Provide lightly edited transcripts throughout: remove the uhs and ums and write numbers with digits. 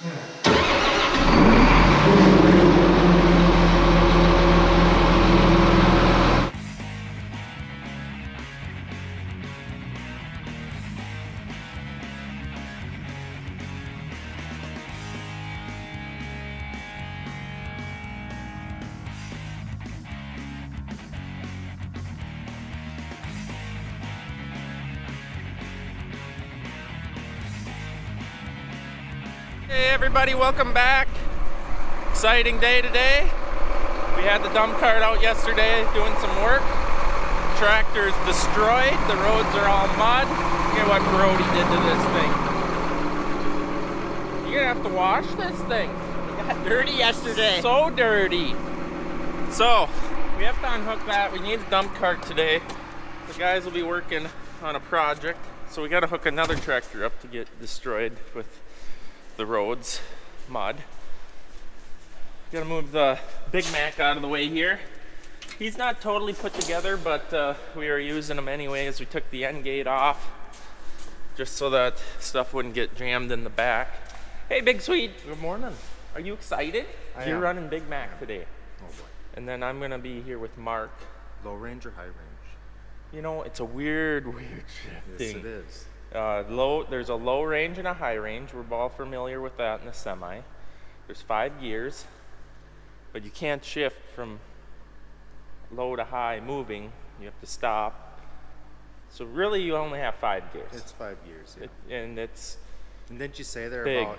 Hey everybody, welcome back. Exciting day today. We had the dump cart out yesterday doing some work. Tractor's destroyed, the roads are all mud. Look at what Brody did to this thing. You're gonna have to wash this thing. It got dirty yesterday. So dirty. So, we have to unhook that. We need a dump cart today. The guys will be working on a project. So we gotta hook another tractor up to get destroyed with the roads, mud. Gotta move the Big Mac out of the way here. He's not totally put together, but we are using him anyways. We took the end gate off just so that stuff wouldn't get jammed in the back. Hey, Big Sweet. Good morning. Are you excited? You're running Big Mac today. Oh boy. And then I'm gonna be here with Mark. Low range or high range? You know, it's a weird Yes, thing. it is. There's a low range and a high range. We're all familiar with that in the semi. There's 5 gears, but you can't shift from low to high moving. You have to stop. So really, you only have 5 gears. It's 5 years, yeah. And it's And didn't you say they're big, about...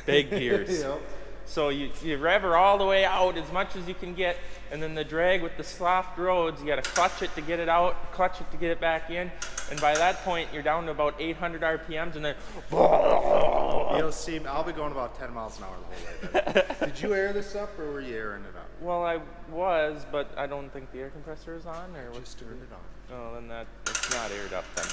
big gears. Yep. So you rev her all the way out as much as you can get, and then the drag with the soft roads, you gotta clutch it to get it out, clutch it to get it back in, and by that point, you're down to about 800 RPMs, and then... You'll see, I'll be going about 10 miles an hour the whole way then. Did you air this up, or were you airing it up? Well, I was, but I don't think the air compressor is on, or what's... Just turned it on. Oh, then it's not aired up then.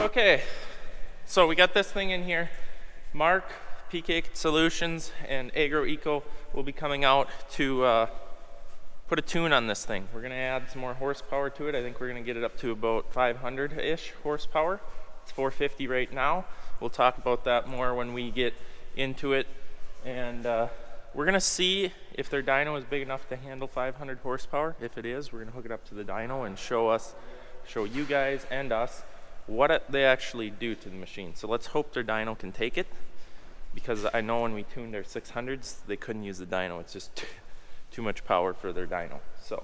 Okay, so we got this thing in here. Mark, PK Solutions, and Agro Eco will be coming out to put a tune on this thing. We're gonna add some more horsepower to it. I think we're gonna get it up to about 500-ish horsepower. It's 450 right now. We'll talk about that more when we get into it. And we're gonna see if their dyno is big enough to handle 500 horsepower. If it is, we're gonna hook it up to the dyno and show you guys and us what they actually do to the machine. So let's hope their dyno can take it, because I know when we tuned their 600s, they couldn't use the dyno. It's just too much power for their dyno. So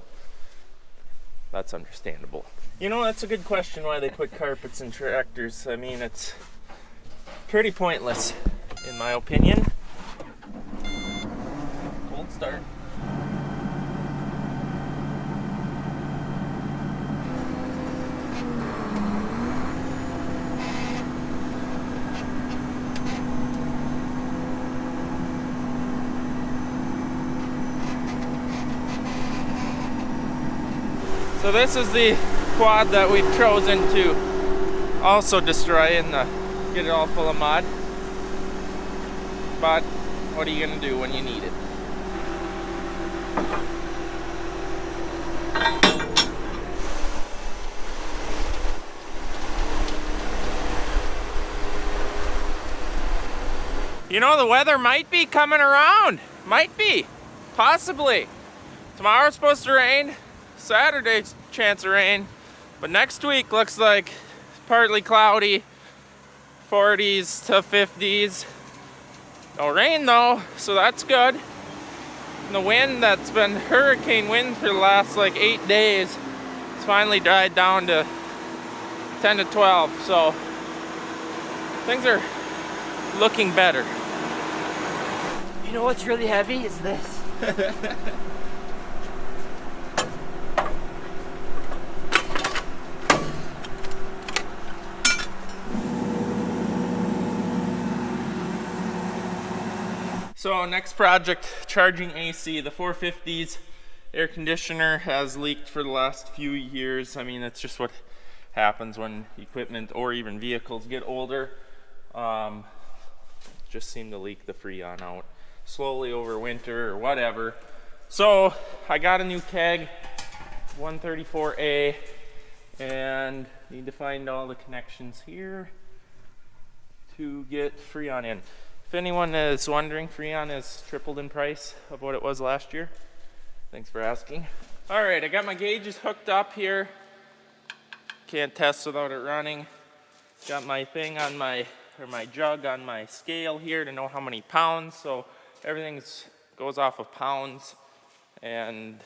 that's understandable. You know, that's a good question why they put carpets in tractors. I mean, it's pretty pointless, in my opinion. Cold start. So this is the quad that we've chosen to also destroy and get it all full of mud. But what are you gonna do when you need it? You know, the weather might be coming around. Might be. Possibly. Tomorrow's supposed to rain. Saturday's chance of rain, but next week looks like partly cloudy, 40s to 50s. No rain though, so that's good. And the wind that's been hurricane wind for the last like 8 days, it's finally died down to 10 to 12, so things are looking better. You know what's really heavy is this. So next project, charging AC. The 450's air conditioner has leaked for the last few years. I mean, that's just what happens when equipment or even vehicles get older. Just seem to leak the Freon out slowly over winter or whatever. So I got a new keg, 134A, and need to find all the connections here to get Freon in. If anyone is wondering, Freon has tripled in price of what it was last year. Thanks for asking. All right, I got my gauges hooked up here. Can't test without it running. Got my thing on my jug on my scale here to know how many pounds. So everything goes off of pounds, and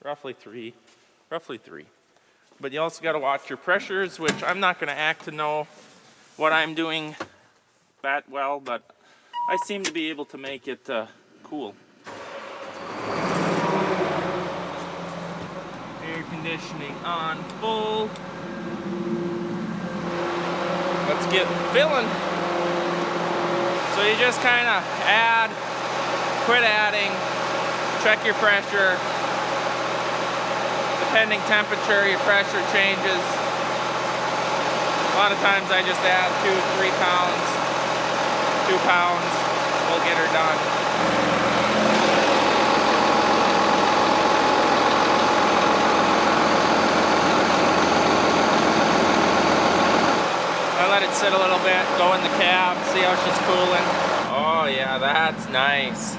roughly three. But you also got to watch your pressures, which I'm not going to act to know what I'm doing that well, but I seem to be able to make it cool. Air conditioning on full. Let's get filling. So you just kind of add, quit adding, check your pressure. Depending temperature, your pressure changes. A lot of times I just add 2-3 pounds. 2 pounds will get her done. I let it sit a little bit, go in the cab, see how she's cooling. Oh yeah, that's nice.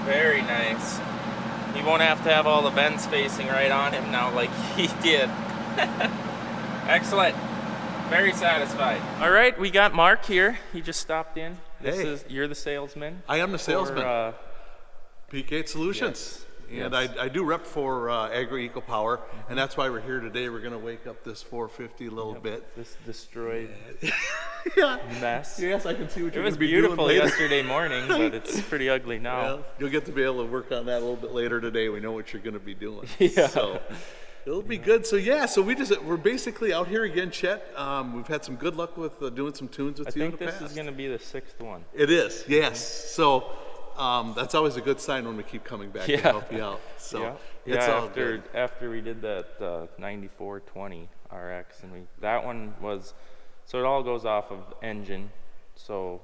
Very nice. He won't have to have all the vents facing right on him now like he did. Excellent. Very satisfied. All right, we got Mark here. He just stopped in. You're the salesman. I am the salesman. For, P8 Solutions. Yes. And I do rep for Agri-Eco Power, and that's why we're here today. We're going to wake up this 450 a little bit. This destroyed mess. Yes, I can see what It you're was going to be doing beautiful later. yesterday morning, but it's pretty ugly now. Well, you'll get to be able to work on that a little bit later today. We know what you're going to be doing. Yeah. So it'll be good. So we're basically out here again, Chet. We've had some good luck with doing some tunes with I you in think the this past. is going to be the 6th one. It is, yes. So that's always a good sign when we keep coming back to help you out. So it's all good. After we did that 9420 RX, and that one was, so it all goes off of engine. So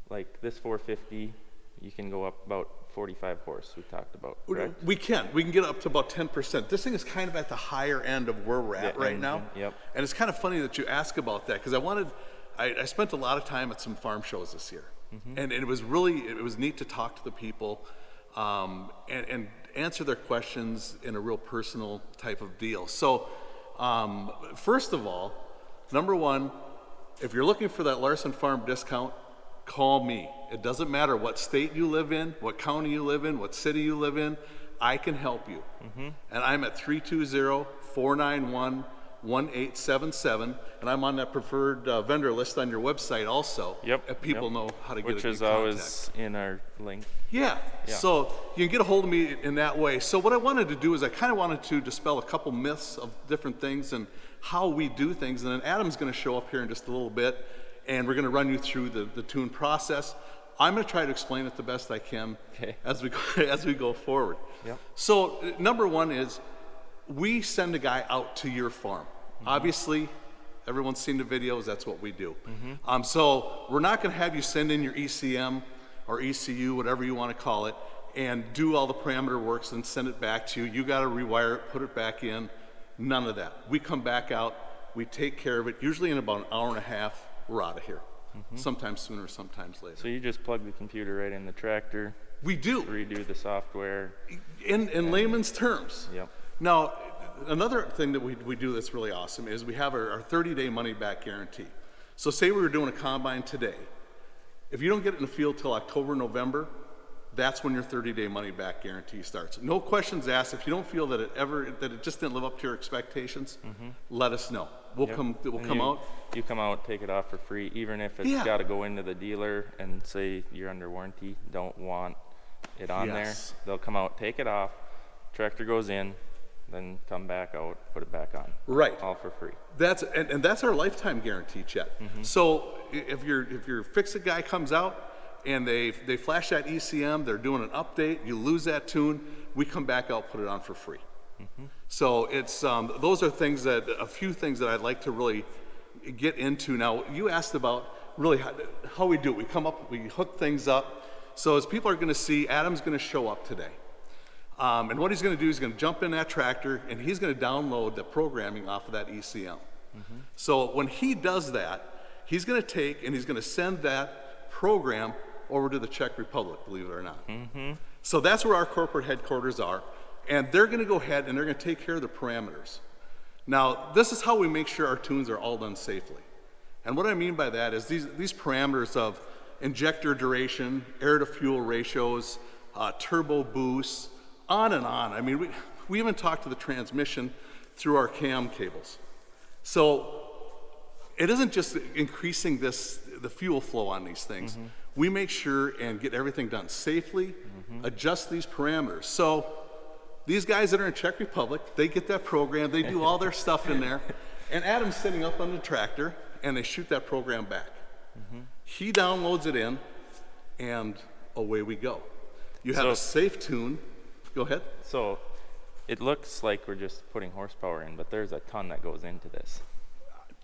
like this 450, you can go up about 45 horse. We talked about, correct? We can get up to about 10%. This thing is kind of at the higher end of where we're at right now. Yep. And it's kind of funny that you ask about that, because I spent a lot of time at some farm shows this year. And it was neat to talk to the people and answer their questions in a real personal type of deal. So first of all, number one, if you're looking for that Larson Farm discount, call me. It doesn't matter what state you live in, what county you live in, what city you live in, I can help you. And I'm at 320-491-1877, and I'm on that preferred vendor list on your website also. Yep. If people know how to get Which in is contact. always in our link. Yeah. So you can get a hold of me in that way. So what I wanted to do is I kind of wanted to dispel a couple myths of different things and how we do things. And then Adam's going to show up here in just a little bit, and we're going to run you through the tune process. I'm going to try to explain it the best I can as we go forward. Yep. So number one is we send a guy out to your farm. Obviously, everyone's seen the videos. That's what we do. So we're not going to have you send in your ECM or ECU, whatever you want to call it, and do all the parameter works and send it back to you. You got to rewire it, put it back in. None of that. We come back out. We take care of it. Usually in about an hour and a half, we're out of here. Sometimes sooner, sometimes later. So you just plug the computer right in the tractor. We do. Redo the software. In layman's terms. Yep. Now, another thing that we do that's really awesome is we have our 30-day money-back guarantee. So say we were doing a combine today. If you don't get it in the field till October, November, that's when your 30-day money-back guarantee starts. No questions asked. If you don't feel that it just didn't live up to your expectations, let us know. We'll come out. You come out, take it off for free, even if it's got to go into the dealer and say you're under warranty, don't want it on there. They'll come out, take it off, tractor goes in, then come back out, put it back on. Right. All for free. That's our lifetime guarantee, Chet. So if your fix-it guy comes out and they flash that ECM, they're doing an update, you lose that tune, we come back out, put it on for free. So it's those are a few things that I'd like to really get into. Now, you asked about really how we do it. We come up, we hook things up. So as people are going to see, Adam's going to show up today. And what he's going to do, he's going to jump in that tractor and he's going to download the programming off of that ECM. So when he does that, he's going to take and he's going to send that program over to the Czech Republic, believe it or not. So that's where our corporate headquarters are. And they're going to go ahead and they're going to take care of the parameters. Now, this is how we make sure our tunes are all done safely. And what I mean by that is these parameters of injector duration, air to fuel ratios, turbo boosts, on and on. I mean, we even talk to the transmission through our cam cables. So it isn't just increasing the fuel flow on these things. We make sure and get everything done safely, adjust these parameters. So these guys that are in Czech Republic, they get that program, they do all their stuff in there, and Adam's sitting up on the tractor, and they shoot that program back. He downloads it in, and away we go. You have a safe tune. Go ahead. So it looks like we're just putting horsepower in, but there's a ton that goes into this.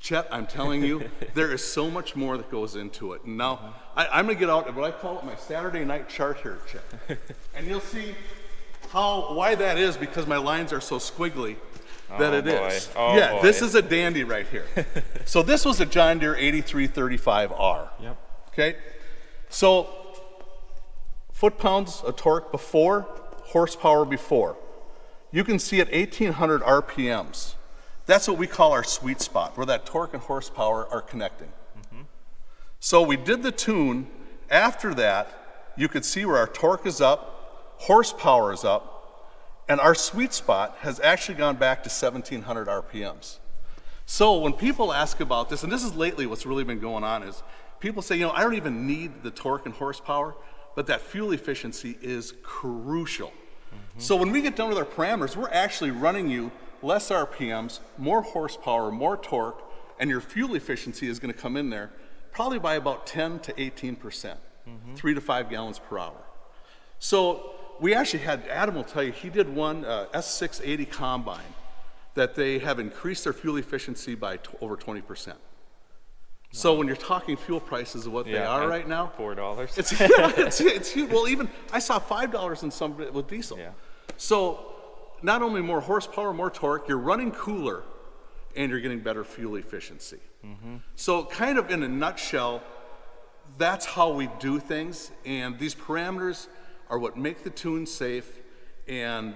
Chet, I'm telling you, there is so much more that goes into it. Now, I'm going to get out what I call it my Saturday night chart here, Chet. And you'll see why that is, because my lines are so squiggly that it is. Oh, yeah, boy. This is a dandy right here. So this was a John Deere 8335R. Yep. Okay? So foot-pounds of torque before, horsepower before. You can see at 1800 RPMs. That's what we call our sweet spot, where that torque and horsepower are connecting. So we did the tune. After that, you could see where our torque is up, horsepower is up, and our sweet spot has actually gone back to 1700 RPMs. So when people ask about this, and this is lately what's really been going on, is people say, I don't even need the torque and horsepower, but that fuel efficiency is crucial. So when we get done with our parameters, we're actually running you less RPMs, more horsepower, more torque, and your fuel efficiency is going to come in there probably by about 10 to 18%, 3 to 5 gallons per hour. So we actually had, Adam will tell you, he did one S680 combine that they have increased their fuel efficiency by over 20%. So when you're talking fuel prices of what they are right now, $4. it's huge. Well, even I saw $5 in some with diesel. Yeah. So not only more horsepower, more torque, you're running cooler, and you're getting better fuel efficiency. So kind of in a nutshell, that's how we do things, and these parameters are what make the tune safe. And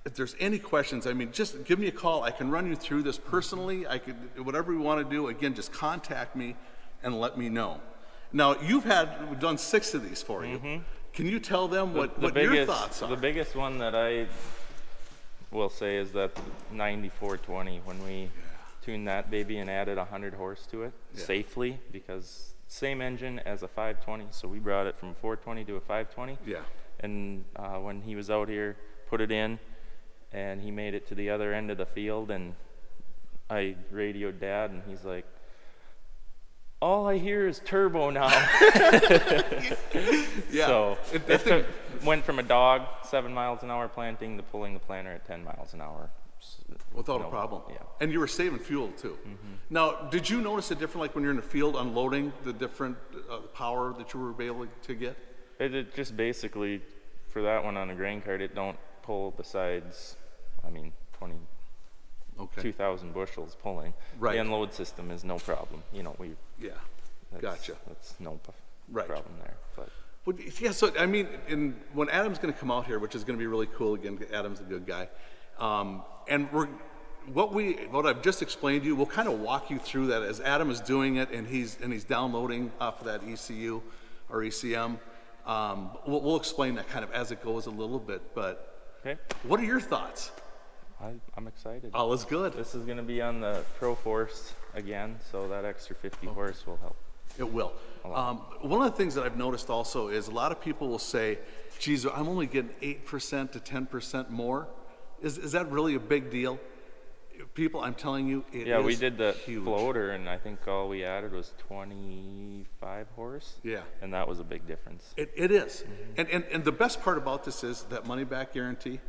if there's any questions, I mean, just give me a call. I can run you through this personally. I could, whatever you want to do, again, just contact me and let me know. Now, we've done 6 of these for you. Can you tell them what your thoughts are? The biggest one that I will say is that 9420, when we tuned that baby and added 100 horse to it safely, because same engine as a 520, so we brought it from 420 to a 520. Yeah. And when he was out here, put it in, and he made it to the other end of the field, and I radioed Dad, and he's like, all I hear is turbo now. Yeah. So it went from a dog 7 miles an hour planting to pulling the planter at 10 miles an hour. Without a problem. Yeah. And you were saving fuel too. Now, did you notice a different, like when you're in the field unloading, the different power that you were able to get? It just basically, for that one on a grain cart, it don't pull besides, 2,000 bushels pulling. Right. The unload system is no problem. Yeah. Gotcha. That's no Right. problem there. But Well, yeah, so I mean, when Adam's going to come out here, which is going to be really cool again, Adam's a good guy, and what I've just explained to you, we'll kind of walk you through that as Adam is doing it, and he's downloading off of that ECU or ECM. We'll explain that kind of as it goes a little bit, but okay. What are your thoughts? I'm excited. All is good. This is going to be on the Pro Force again, so that extra 50 horse will help. It will. One of the things that I've noticed also is a lot of people will say, geez, I'm only getting 8% to 10% more. Is that really a big deal? People, I'm telling you, it is Yeah, we did the huge. floater, and I think all we added was 25 horse. Yeah. And that was a big difference. It is. And the best part about this is that money back guarantee.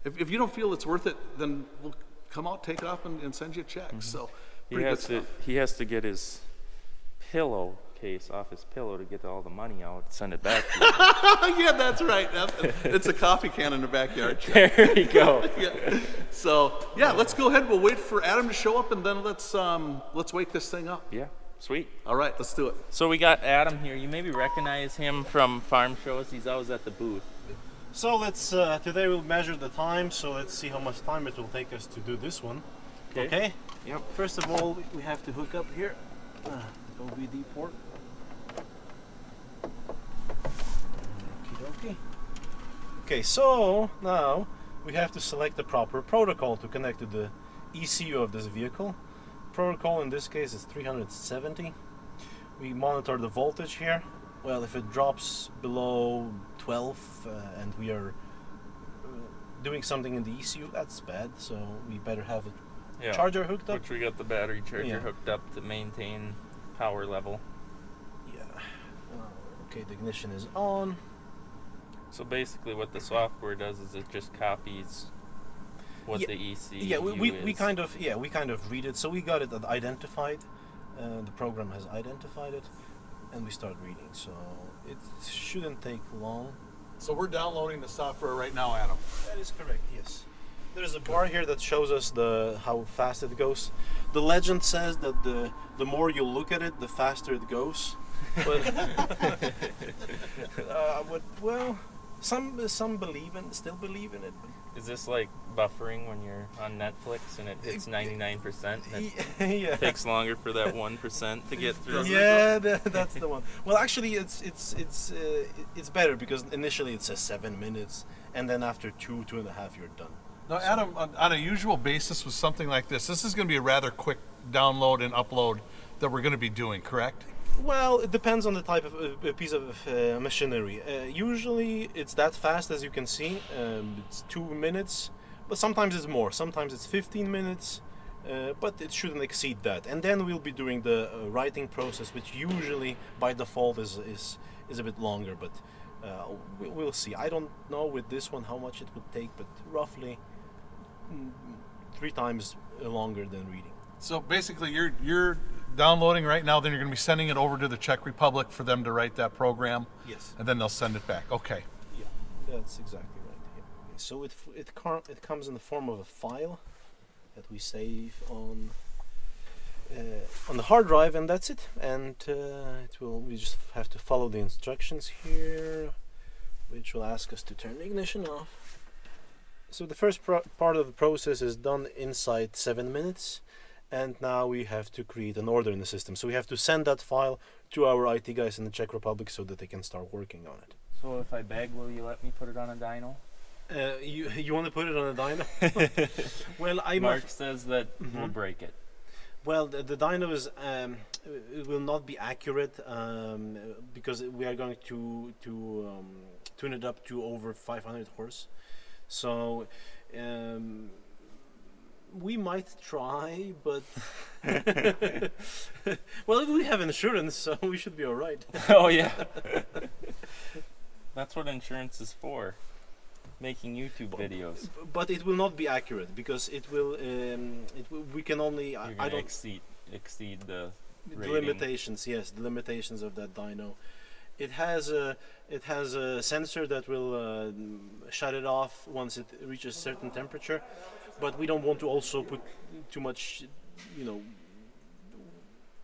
If you don't feel it's worth it, then we'll come out, take it off, and send you a check. So pretty good stuff. He has to get his pillow case off his pillow to get all the money out, send it back to you. Yeah, that's right. It's a coffee can in the backyard. Chuck. There you go. Yeah. So yeah, let's go ahead. We'll wait for Adam to show up, and then let's wake this thing up. Yeah, sweet. All right, let's do it. So we got Adam here. You maybe recognize him from farm shows. He's always at the booth. So let's today we'll measure the time. So let's see how much time it will take us to do this one. Okay. Yep. First of all, we have to hook up here. OBD port. Okie. Okay. So now we have to select the proper protocol to connect to the ECU of this vehicle. Protocol in this case is 370. We monitor the voltage here. Well, if it drops below 12 and we are doing something in the ECU, that's bad. So we better have a charger hooked up. Which we got the battery charger hooked up to maintain power level. Yeah. Okay, the ignition is on. So basically what the software does is it just copies what the ECU Yeah, we is. kind of read it. So we got it identified. The program has identified it, and we start reading. So it shouldn't take long. So we're downloading the software right now, Adam. That is correct. Yes. There's a bar here that shows us how fast it goes. The legend says that the more you look at it, the faster it goes. But well, some still believe in it. Is this like buffering when you're on Netflix and it hits 99%? And it Yeah. takes longer for that 1% to get through. Yeah, that's the one. Well, actually, it's better because initially it says 7 minutes, and then after 2.5, you're done. Now, Adam, on a usual basis with something like this is going to be a rather quick download and upload that we're going to be doing, correct? Well, it depends on the type of piece of machinery. Usually, it's that fast as you can see. It's 2 minutes, but sometimes it's more. Sometimes it's 15 minutes, but it shouldn't exceed that. And then we'll be doing the writing process, which usually by default is a bit longer. But we'll see. I don't know with this one how much it would take, but roughly 3 times longer than reading. So basically, you're downloading right now. Then you're going to be sending it over to the Czech Republic for them to write that program. Yes. And then they'll send it back. Okay. Yeah, that's exactly right. Yeah. So it comes in the form of a file that we save on the hard drive, and that's it. And we just have to follow the instructions here, which will ask us to turn the ignition off. So the first part of the process is done inside 7 minutes. And now we have to create an order in the system. So we have to send that file to our IT guys in the Czech Republic so that they can start working on it. So if I beg, will you let me put it on a dyno? You want to put it on a dyno? Well, Mark says that we'll break it. Well, the dyno is it will not be accurate because we are going to tune it up to over 500 horse. So. We might try, but well, we have insurance, so we should be all right. Oh yeah, that's what insurance is for, making YouTube videos. But it will not be accurate because it will. We can only. You're I don't exceed the limitations. Yes, the limitations of that dyno. It has a sensor that will shut it off once it reaches a certain temperature. But we don't want to also put too much,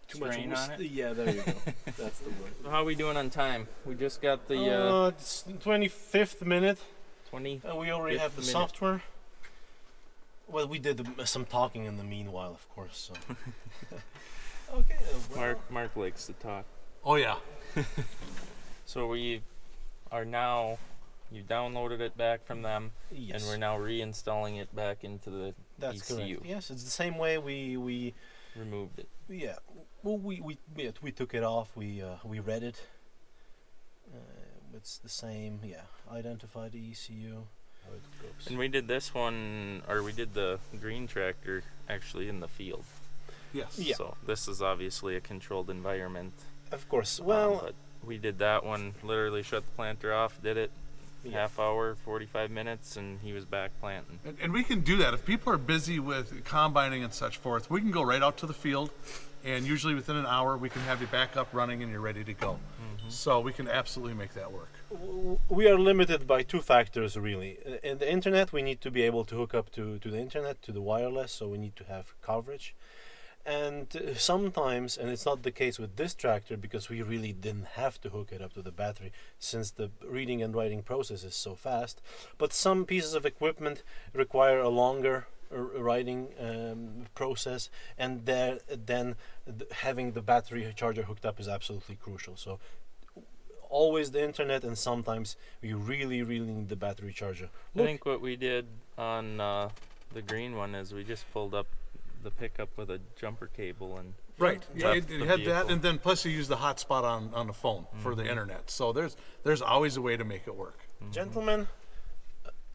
strain on it? Yeah, there you go. That's the word. So how are we doing on time? We just got the it's 25th minute. 20. And we already have the software. Well, we did some talking in the meanwhile, of course. So. Okay. Well. Mark likes to talk. Oh yeah. So we are now. You downloaded it back from them, Yes. and we're now reinstalling it back into the That's ECU. correct. Yes, it's the same way we Removed it. yeah. Well, we took it off. We read it. It's the same. Yeah, identify the ECU. How it goes. And we did this one, or we did the green tractor actually in the field. Yes. Yeah. So this is obviously a controlled environment. Of course. Well, but we did that one. Literally shut the planter off. Did it. Half hour, 45 minutes, and he was back planting. And we can do that if people are busy with combining and such forth. We can go right out to the field, and usually within an hour we can have you back up running and you're ready to go. So we can absolutely make that work. We are limited by two factors really. In the internet, we need to be able to hook up to the internet, to the wireless, so we need to have coverage. And sometimes, and it's not the case with this tractor because we really didn't have to hook it up to the battery since the reading and writing process is so fast, but some pieces of equipment require a longer writing process, and then having the battery charger hooked up is absolutely crucial. So always the internet, and sometimes we really need the battery charger. I think what we did on the green one is we just pulled up the pickup with a jumper cable and Right. Yeah, left it the had vehicle. that, and then plus you use the hotspot on the phone for the internet. So there's always a way to make it work. Gentlemen,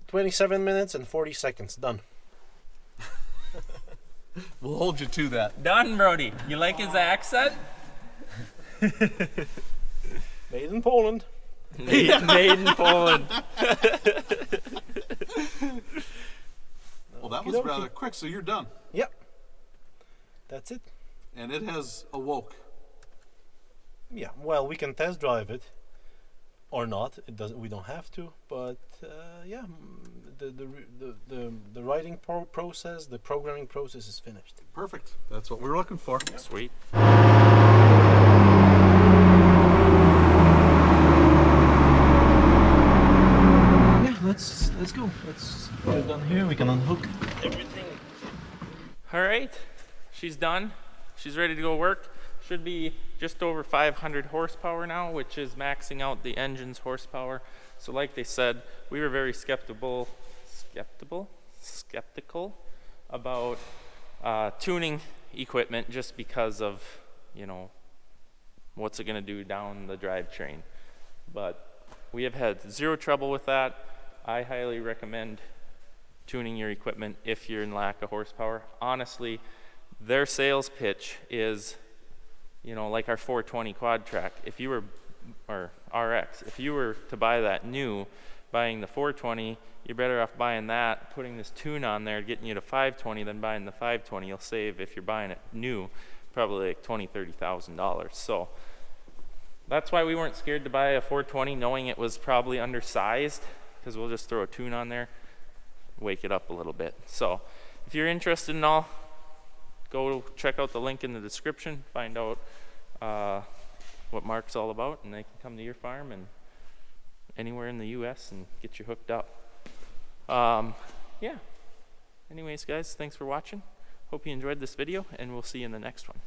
27 minutes and 40 seconds, done. We'll hold you to that. Done, Brody. You like his accent? Made in Poland. Made in Poland. Well, that was Okey-dokey. rather quick. So you're done, Yep. That's it. and it has awoke. Yeah, well, we can test drive it or not. It doesn't. We don't have to. But yeah, the writing process, the programming process is finished. Perfect. That's what we were looking for. Sweet. Yeah, let's go. We're done here. We can unhook everything. All right, she's done. She's ready to go work. Should be just over 500 horsepower now, which is maxing out the engine's horsepower. So like they said, we were very skeptical about tuning equipment just because of, you know, what's it gonna do down the drivetrain. But we have had zero trouble with that. I highly recommend tuning your equipment if you're in lack of horsepower. Honestly, their sales pitch is, you know, like our 420 quad track. If you were, or RX, if you were to buy that new, buying the 420, you're better off buying that, putting this tune on there, getting you to 520 than buying the 520. You'll save, if you're buying it new, probably like $20,000-$30,000. So that's why we weren't scared to buy a 420, knowing it was probably undersized, because we'll just throw a tune on there, wake it up a little bit. So if you're interested in all, go check out the link in the description, find out what Mark's all about, and they can come to your farm and anywhere in the US and get you hooked up. Yeah. Anyways, guys, thanks for watching. Hope you enjoyed this video, and we'll see you in the next one.